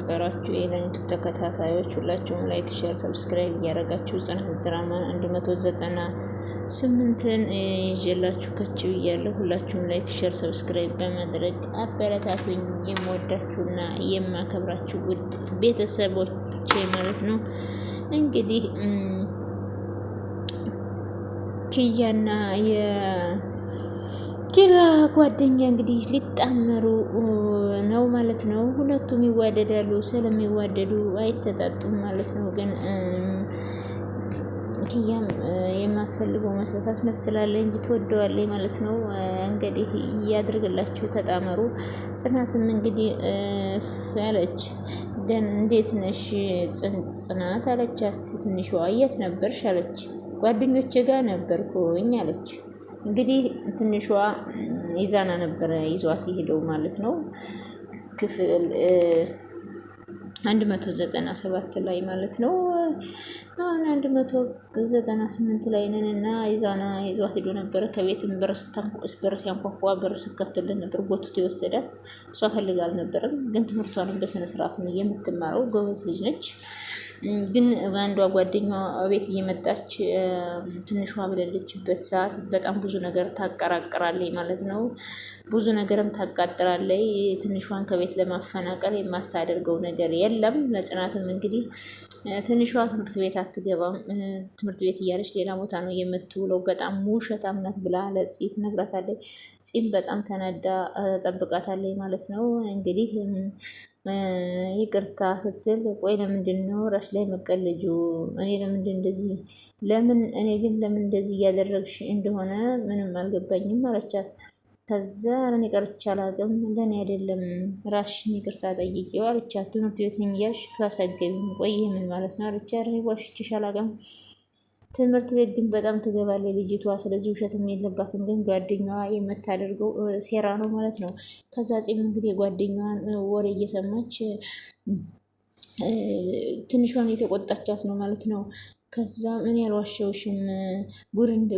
የተከበራችሁ የዩቲዩብ ተከታታዮች ሁላችሁም ላይክ፣ ሼር፣ ሰብስክራይብ እያደረጋችሁ ጽናት ድራማ 198ን ይዤላችሁ ከች ብያለሁ። ሁላችሁም ላይክ፣ ሼር፣ ሰብስክራይብ በማድረግ አበረታቱኝ። የምወዳችሁና የማከብራችሁ ውድ ቤተሰቦቼ ማለት ነው። እንግዲህ ኪያና ኪራ ጓደኛ እንግዲህ ሊጣመሩ ነው ማለት ነው። ሁለቱም ይዋደዳሉ። ስለሚዋደዱ አይተጣጡም ማለት ነው። ግን ኪያም የማትፈልገው መስሎት ታስመስላለች እንጂ ትወደዋለች ማለት ነው። እንግዲህ እያድርግላችሁ ተጣመሩ። ጽናትም እንግዲህ አለች እንዴት ነሽ ጽናት አለቻት። ትንሿ የት ነበርሽ አለች። ጓደኞቼ ጋር ነበርኩኝ አለች። እንግዲህ ትንሿ ኢዛና ነበረ ይዟት የሄደው ማለት ነው። ክፍል 197 ላይ ማለት ነው። አሁን 198 ላይ ነን እና ኢዛና ይዟት ሄዶ ነበረ። ከቤትም በር ሲያንኳኳ በር ስከፍትልን ነበር ጎትቶ የወሰዳት። እሷ ፈልጋ አልነበረም፣ ግን ትምህርቷንም በስነ ስርዓት ነው የምትማረው። ጎበዝ ልጅ ነች። ግን አንዷ ጓደኛዋ ቤት እየመጣች ትንሿ በሌለችበት ሰዓት በጣም ብዙ ነገር ታቀራቅራለች ማለት ነው። ብዙ ነገርም ታቃጥራለች። ትንሿን ከቤት ለማፈናቀል የማታደርገው ነገር የለም። ለጽናትም እንግዲህ ትንሿ ትምህርት ቤት አትገባም፣ ትምህርት ቤት እያለች ሌላ ቦታ ነው የምትውለው፣ በጣም ውሸታም ናት ብላ ለፂ ትነግራታለች። ፂም በጣም ተናዳ ጠብቃታለች ማለት ነው። እንግዲህ ይቅርታ ስትል ቆይ ለምንድን ነው ራስ ላይ መቀለጁ? እኔ ለምንድን እንደዚህ እኔ ግን ለምን እንደዚህ እያደረግሽ እንደሆነ ምንም አልገባኝም አለቻት። ከዛ እኔ ቀርቼ አላውቅም፣ ለእኔ አይደለም ራስሽን ይቅርታ ጠይቂው አለቻት። ትምህርት ቤት እያልሽ ክላስ አትገቢም? ቆይ ይሄ ምን ማለት ነው አለቻት። እኔ ዋሽቼሽ አላውቅም፣ ትምህርት ቤት ግን በጣም ትገባለች ልጅቷ፣ ስለዚህ ውሸትም የለባትም። ግን ጓደኛዋ የምታደርገው ሴራ ነው ማለት ነው። ከዛ ፂም እንግዲህ የጓደኛዋን ወሬ እየሰማች ትንሿን የተቆጣቻት ነው ማለት ነው። ከዛ ምን ያልዋሸውሽም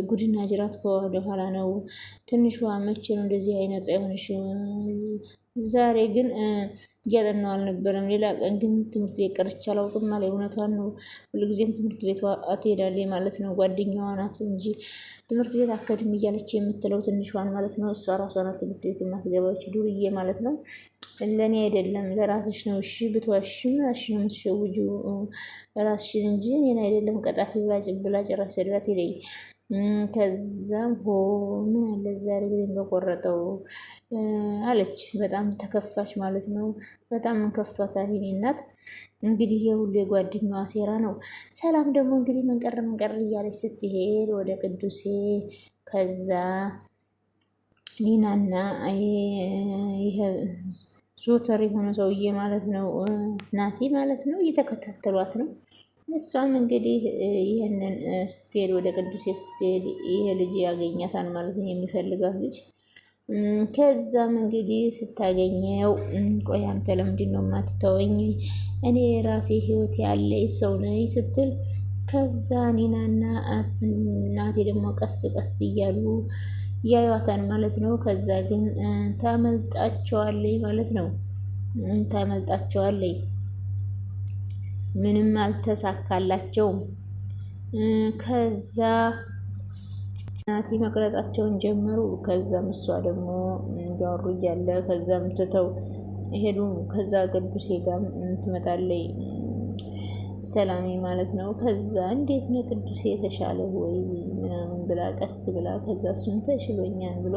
ጉድና ጅራት ከወደ ኋላ ነው። ትንሿ መቼ ነው እንደዚህ አይነት የሆነሽ? ዛሬ ግን እያጠናሁ አልነበረም። ሌላ ቀን ግን ትምህርት ቤት ቀርቼ አላውቅም ማለት እውነቷን ነው። ሁልጊዜም ትምህርት ቤት ትሄዳለች ማለት ነው። ጓደኛዋ ናት እንጂ ትምህርት ቤት አካድም እያለች የምትለው ትንሿን ማለት ነው። እሷ ራሷ ናት ትምህርት ቤት የማትገባች ዱርዬ ማለት ነው። ለእኔ አይደለም ለራስሽ ነው። እሺ ብትዋሽም ራስሽ ነው የምትሸውጂው ራስሽን እንጂ እኔን አይደለም። ቀጣፊ ብላ ጭራሽ ሰድባት ሄደኝ። ከዛም ምን አለ ዛሬ ግን በቆረጠው አለች። በጣም ተከፋች ማለት ነው። በጣም ከፍቷታል የኔ እናት። እንግዲህ የሁሉ የጓደኛዋ ሴራ ነው። ሰላም ደግሞ እንግዲህ መንቀር እያለች ስትሄድ ወደ ቅዱሴ ከዛ ሊናና ይሄ ዞተር የሆነ ሰውዬ ማለት ነው ናቲ ማለት ነው እየተከታተሏት ነው። እሷም እንግዲህ ይህንን ስትሄድ ወደ ቅዱሴ ስትሄድ ይሄ ልጅ ያገኛታል ማለት ነው፣ የሚፈልጋት ልጅ። ከዛም እንግዲህ ስታገኘው ቆይ አንተ ለምንድን ነው የማትተወኝ? እኔ ራሴ ህይወት ያለ ሰው ነኝ ስትል ከዛ ኒናና ናቲ ደግሞ ቀስ ቀስ እያሉ ያዩዋታል ማለት ነው። ከዛ ግን ታመልጣቸዋለች ማለት ነው። ታመልጣቸዋለች፣ ምንም አልተሳካላቸውም። ከዛ ናቲ መቅረጻቸውን ጀመሩ። ከዛም እሷ ደግሞ እያወሩ እያለ ከዛም ትተው ሄዱ። ከዛ ቅዱሴ ጋር ትመጣለች ሰላሜ ማለት ነው። ከዛ እንዴት ነው ቅዱሴ የተሻለ ወይ ምናምን ብላ ቀስ ብላ ከዛ እሱን ተሽሎኛል ብሎ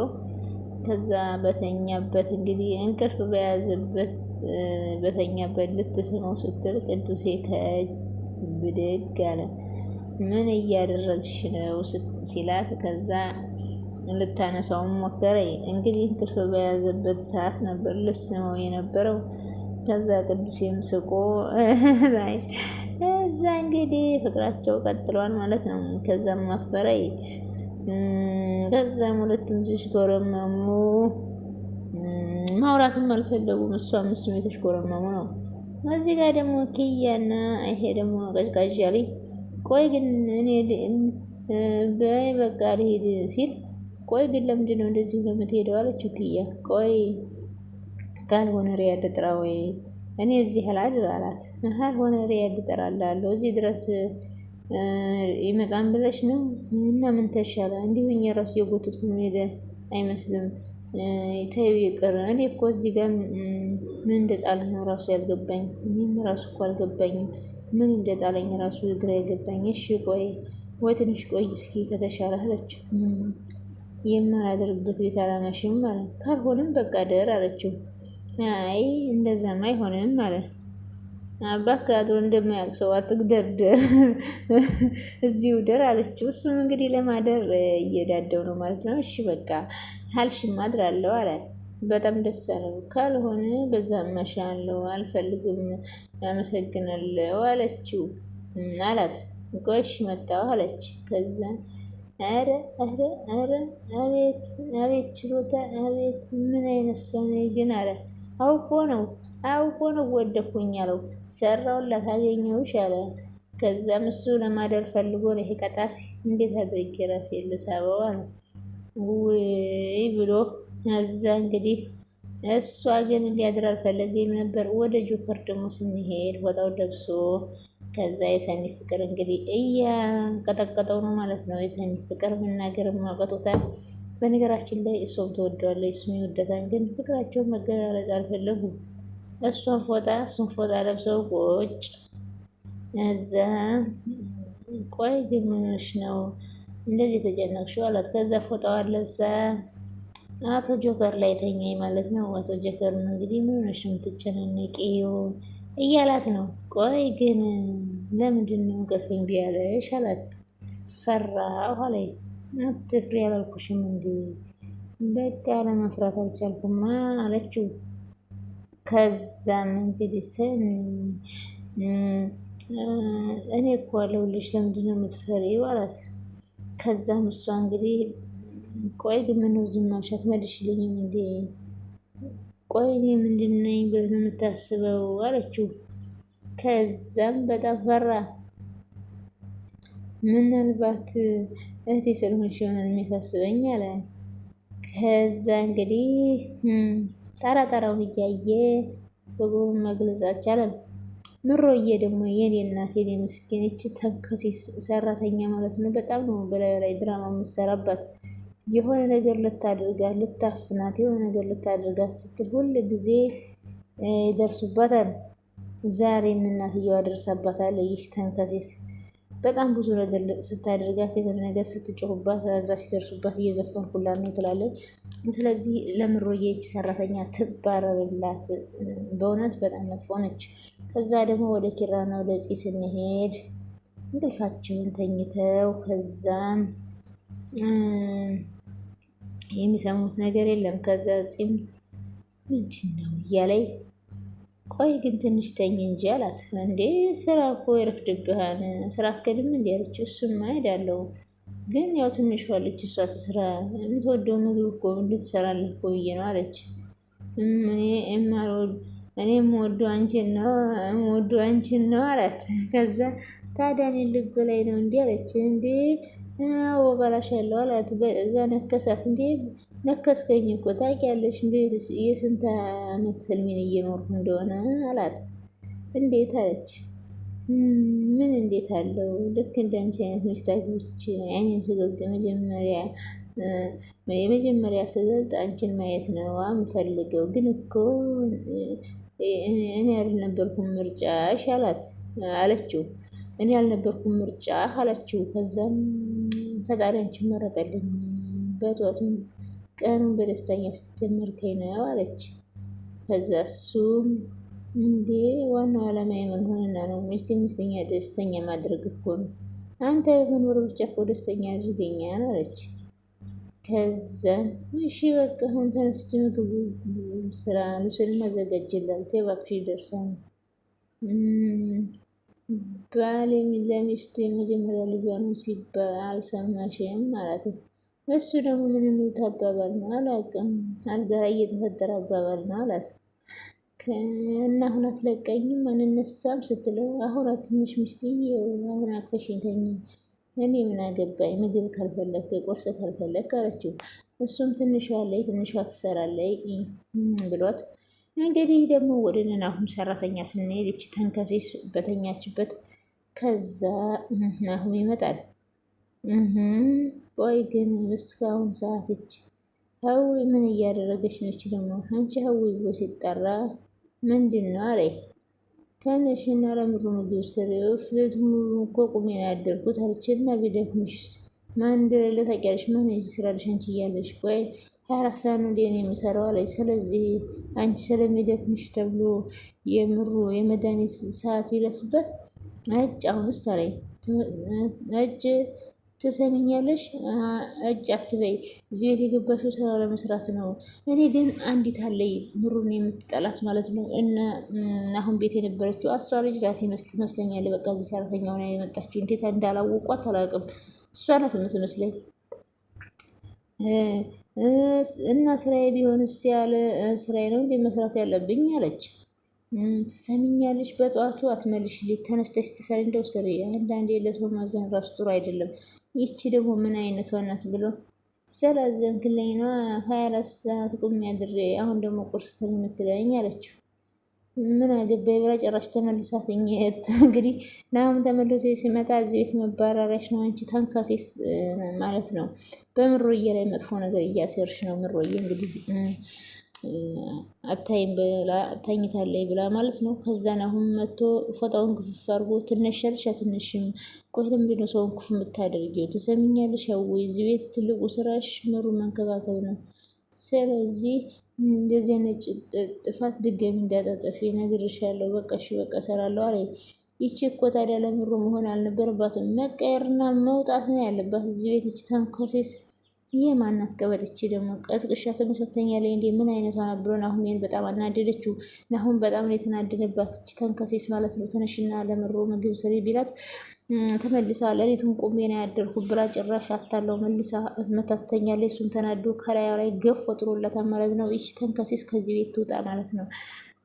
ከዛ በተኛበት እንግዲህ እንቅልፍ በያዘበት በተኛበት ልትስመው ስትል ቅዱሴ ከብድግ አለ። ምን እያደረግሽ ነው ሲላት ከዛ ልታነሳውም ሞከረ። እንግዲህ እንቅልፍ በያዘበት ሰዓት ነበር ልስመው የነበረው። ከዛ ቅዱሴም ስቆ እዛ እንግዲህ ፍቅራቸው ቀጥሏል ማለት ነው። ከዛም ማፈረይ ከዛም ሁለቱም ሲሽኮረመሙ ማውራትም አልፈለጉም። እሷም እሱም የተሽኮረመሙ ነው። እዚህ ጋር ደግሞ ኪያና ይሄ ደግሞ ቀዝቃዥ ያለኝ ቆይ ግን እኔ በቃ ልሄድ ሲል ቆይ ግን ለምንድን ነው እንደዚህ ለምትሄደው አለችው ኪያ። ቆይ ካልሆነ ሪያድ ጥራ ወይ እኔ እዚህ ላድር አላት። ሆነ ሪያድ እጠራልሃለሁ እዚህ ድረስ ይመጣን ብለሽ ነው? እና ምን ተሻለ? እንዲሁኝ የራሱ የጎትት ሄደ አይመስልም። ተይው ይቅር። እኔ እኮ እዚህ ጋር ምን እንደጣለህ ነው ራሱ ያልገባኝ። እኔም ራሱ እኮ አልገባኝም ምን እንደጣለኝ ራሱ ግራ የገባኝ። እሺ ቆይ ወይ ትንሽ ቆይ እስኪ ከተሻለ አለችው። የማላደርግበት ቤት አላማሽም ማለት ካልሆነም በቃ ደር አለችው። አይ እንደዛማ አይሆንም ማለት አባካድሮ እንደማያውቅ ሰው አትግደርደር እዚሁ ደር አለችው። እሱም እንግዲህ ለማደር እየዳደው ነው ማለት ነው። እሺ በቃ ሀልሽም አድራለሁ አለ። በጣም ደስ አለው። ካልሆነ በዛ ማሻለው አልፈልግም አመሰግናለሁ አለችው አላት። ቆይሽ መጣሁ አለች። ከዛ አረ አረ አረ አቤት አቤት ችሎታ አቤት ምን አይነት ሰው ነው ግን አለ። አውቆ ነው ወደኩኝ አለው። ሰራውላት አገኘሁሽ አለ። ከዛም እሱ ለማደር ፈልጎ ነው ይሄ ቀጣፊ እንዴት አድርጌ ራሴን ልሳበው አለ። ውይ ብሎ እዛ እንግዲህ እሷ ግን እንዲያድር አልፈለገም ነበር። ወደ ጆከር ደግሞ ስንሄድ ወጣው ለብሶ ከዛ የሰኒ ፍቅር እንግዲህ እያንቀጠቀጠው ነው ማለት ነው። የሰኒ ፍቅር መናገር ማቀጦታል። በነገራችን ላይ እሷም ተወደዋለች እሱም ይወደታል። ግን ፍቅራቸውን መገላለጽ አልፈለጉም። እሱን ፎጣ ለብሰው ቁጭ እዛ ቆይ ግን ምንሽ ነው እንደዚህ የተጨነቅሽው አላት። ከዛ ፎጣዋን ለብሳ አቶ ጆከር ላይ ተኛኝ ማለት ነው። አቶ ጆከር እንግዲህ ምን ሆነሽ ነው የምትጨናነቂው እያላት ነው። ቆይ ግን ለምንድን ነው እንቅልፍ እምቢ ያለሽ አላት። ፈራሁ አለኝ። አትፍሪ አላልኩሽም እንዴ? በቃ ለመፍራት አልቻልኩማ አለችው። ከዛም እንግዲህ እኔ እኮ አለሁልሽ ለምንድን ነው የምትፈሪው አላት። ከዛም እሷ እንግዲህ ቆይ ግን ምነው ዝም አልሻት መልሽልኝም እንዴ? ቆይ እኔ ምንድን ነኝ ብለህ ነው የምታስበው አለችው። ከዛም በጣም ፈራ። ምናልባት እህቴ ስለሆንሽ ይሆናል የሚያሳስበኝ አለ። ከዛ እንግዲህ ጣራውን እያየ ፍቅሩን መግለጽ አልቻለም። ምሮዬ ደግሞ የኔ እናት የኔ ምስኪን እቺ ተንከሲስ ሰራተኛ ማለት ነው። በጣም ነው በላዩ ላይ ድራማ የምትሰራባት። የሆነ ነገር ልታደርጋት ልታፍናት የሆነ ነገር ልታደርጋት ስትል ሁል ጊዜ ይደርሱባታል። ዛሬም እናትየዋ ደርሳባታል። ይች ተንከሲስ በጣም ብዙ ነገር ስታደርጋት የሆነ ነገር ስትጮሁባት እዛ ሲደርሱባት እየዘፈንኩላት ነው ትላለች። ስለዚህ ለምሮዬ ይች ሰራተኛ ትባረርላት። በእውነት በጣም መጥፎ ነች። ከዛ ደግሞ ወደ ኪራና ወደ ፂ ስንሄድ እንቅልፋቸውን ተኝተው ከዛም የሚሰሙት ነገር የለም። ከዛ ፂም ምንድን ነው እያለኝ ቆይ ግን ትንሽ ተኝ እንጂ አላት። እንዴ ስራ እኮ ይረፍድብሃል ስራ አከድም እንዲ ያለችው። እሱማ እሄዳለሁ ግን ያው ትንሽ ዋለች እሷ ትስራ የምትወደው ምግብ እኮ እንድትሰራለህ እኮ ብዬ ነው አለች። እኔ የምወደው አንቺን ነው አላት። ከዛ ታዲያ እኔን ልብ ላይ ነው እንዲ አለች። እንዴ አዎ በላሻለሁ አላት። በዛ ነከሳት። እንዴ ነከስከኝ እኮ ታውቂያለሽ እንዴ የስንት ዓመት ህልሜን እየኖርኩ እንደሆነ አላት። እንዴት አለች። ምን እንዴት አለው ልክ እንዳንቺ አይነት ሚስት አግብቼ አይኔን ስገልጥ የመጀመሪያ ስገልጥ አንቺን ማየት ነው የምፈልገው። ግን እኮ እኔ ያልነበርኩም ምርጫሽ አለችው። እኔ ያልነበርኩም ምርጫ አለችው። ከዛም ፈጣሪ አንቺን መረጠልኝ በጧቱም ቀኑን በደስተኛ ስትጀመርከኝ ነው አለች። ከዛ እሱም እንዴ ዋናው ዓላማ የምን ሆነና ነው ሚስተኛ ደስተኛ ማድረግ እኮ ነው። አንተ በመኖር ብቻ እኮ ደስተኛ አድርገኛል አለች። ከዛ እሺ በቃ አሁን ተነስቼ ምግብ ስራ ልብስን ማዘጋጅላት እባክሽ ይደርሳል። ባል ለሚስቱ የመጀመሪያ ልጇ ነው ሲባል አልሰማሽም ማለት ነው። እሱ ደግሞ ምን የሚሉት አባባል ነው አላውቅም። አልጋ ላይ እየተፈጠረ አባባል ነው አላት። እና አሁን አትለቀኝም አንነሳም ስትለው አሁን ትንሽ ሚስትዬ አሁን አቅፈሽኝ ተኝ እኔ ምን አገባኝ ምግብ ካልፈለክ ቁርስ ካልፈለክ አለችው። እሱም ትንሿ ትሰራለች ብሏት እንግዲህ ደግሞ ወደ ናሁም ሰራተኛ ስንሄድ እቺ ተንከሲስ በተኛችበት ከዛ ናሁም ይመጣል። ቆይ ግን እስካሁን ሰዓት እች ሀዊ ምን እያደረገች ነች ደግሞ? አንቺ ሀዊ ብሎ ሲጠራ ምንድን ነው አለ። ተነሽና ለምሩ ምግብ ስሪ። ፍሌት ሙሉ እኮ ቁሜ ነው ያደርኩት አለችና ቢደክምሽ ማን እንደሌለ ታውቂያለሽ? ማን እዚህ ስራልሽ አንቺ እያለሽ? ቆይ 24 ሰዓት ነው እንዴ የሚሰራው አለች። ስለዚህ አንቺ ስለሚደክምሽ ተብሎ የምሩ የመድኃኒት ሰዓት ይለፍበት እጭ አሁንስ አለኝ እጭ ትሰሚኛለሽ? እጭ አትበይ። እዚህ ቤት የገባሽው ስራ ለመስራት ነው። እኔ ግን አንዲት አለይ ምሩን የምትጠላት ማለት ነው። እና አሁን ቤት የነበረችው እሷ ልጅ ናት ይመስለኛል። በቃ እዚህ ሰራተኛ ሆና የመጣችው እንዴት እንዳላወቋት አላውቅም። እሷ ናት የምትመስለኝ። እና ስራዬ ቢሆንስ ያለ ስራዬ ነው እንዴ መስራት ያለብኝ አለች። ትሰሚኛለሽ? በጠዋቱ አትመልሽልኝ፣ ተነስተሽ ትሰሪ እንደው ስሪ። አንዳንዴ ለሰው ማዘን ራሱ ጥሩ አይደለም። ይቺ ደግሞ ምን አይነቷ ናት ብሎ ስላዘንክልኝ ነው 24 ሰዓት ቁሜ አድሬ አሁን ደግሞ ቁርስ ስሪ የምትለኝ አለችው። ምን አገባኝ ብላ ጭራሽ ተመልሳት እንግዲህ ናሁም ተመልሶ ሲመጣ እዚህ ቤት መባረሪያሽ ነው አንቺ ተንከሲስ ማለት ነው። በምሮዬ ላይ መጥፎ ነገር እያሰርሽ ነው ምሮዬ እንግዲህ አታይም ብላ ተኝታለች ብላ ማለት ነው። ከዛ ናሁም መጥቶ ፎጣውን ክፍፍ አድርጎ ትነሻለሽ አትነሽም? ቆይ ለምንድን ነው ሰውን ክፉ የምታደርጊው? ትሰሚኛለሽ? ያው እዚህ ቤት ትልቁ ስራሽ ምሩ መንከባከብ ነው። ስለዚህ እንደዚህ አይነት ጥፋት ድጋሚ እንዳታጠፊ እነግርሻለሁ። በቃ እሺ በቃ እሰራለሁ አለ። ይቺ እኮ ታዲያ ለምሩ መሆን አልነበረባትም። መቀየርና መውጣት ነው ያለባት እዚህ ቤት። ይቺ ተንኮሴስ የማናት ቀበጥቼ ደግሞ ቀስቅሻ ተመሰተኛለች እንዴ? ምን አይነቷ ናት ብሎ ናሁሜን በጣም አናደደችው። ናሁም በጣም ነው የተናደደባት። እቺ ተንከሴስ ማለት ነው። ተነሽና ለምሩ ምግብ ስሪ ቢላት ተመልሳ ሌሊቱን ቆሜ ነው ያደርኩ ብላ ጭራሽ አታለው መልሳ መታተኛለች። እሱም ተናዶ ከላዩ ላይ ገፍ ወጥሮላታል ማለት ነው። ይች ተንከሴስ ከዚህ ቤት ትውጣ ማለት ነው።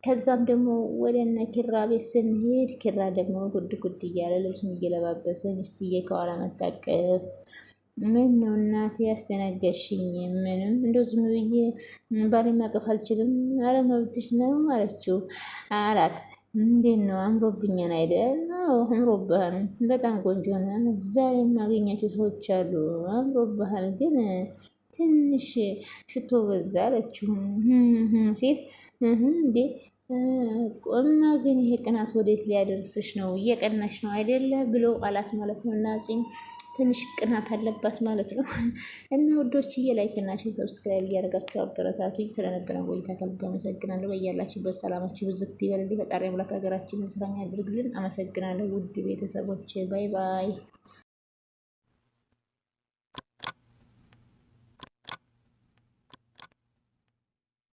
ከዛም ደግሞ ወደ እነ ኪራ ቤት ስንሄድ ኪራ ደግሞ ጉድ ጉድ እያለ ልብሱን እየለባበሰ ሚስትዬ ከኋላ መታቀፍ ምን ነው እናቴ ያስደነገሽኝ? ምንም እንደው ዝም ብዬ ባሌ ማቀፍ አልችልም። አረ መብትሽ ነው አለችው አላት። እንዴት ነው አምሮብኛን አይደል? አዎ አምሮብሃል፣ በጣም ቆንጆ ነህ። ዛሬ የማገኛቸው ሰዎች አሉ። አምሮብሃል ግን ትንሽ ሽቶ በዛ አለችው ሲል እንዴ ቆማ ግን ይሄ ቅናት ወዴት ሊያደርስሽ ነው? እየቀናሽ ነው አይደለ ብሎ አላት ማለት ነው። እና ትንሽ ቅናት አለባት ማለት ነው። እና ውዶችዬ ላይክ እና ሼር ሰብስክራይብ እያደረጋችሁ አበረታቱኝ። ስለነበረን ቆይታ ከልብ አመሰግናለሁ። በያላችሁበት ሰላማችሁ ብዝት ይበልልኝ። ፈጣሪ አምላክ ሀገራችንን ሰላም ያድርግልን። አመሰግናለሁ ውድ ቤተሰቦች። ባይ ባይ።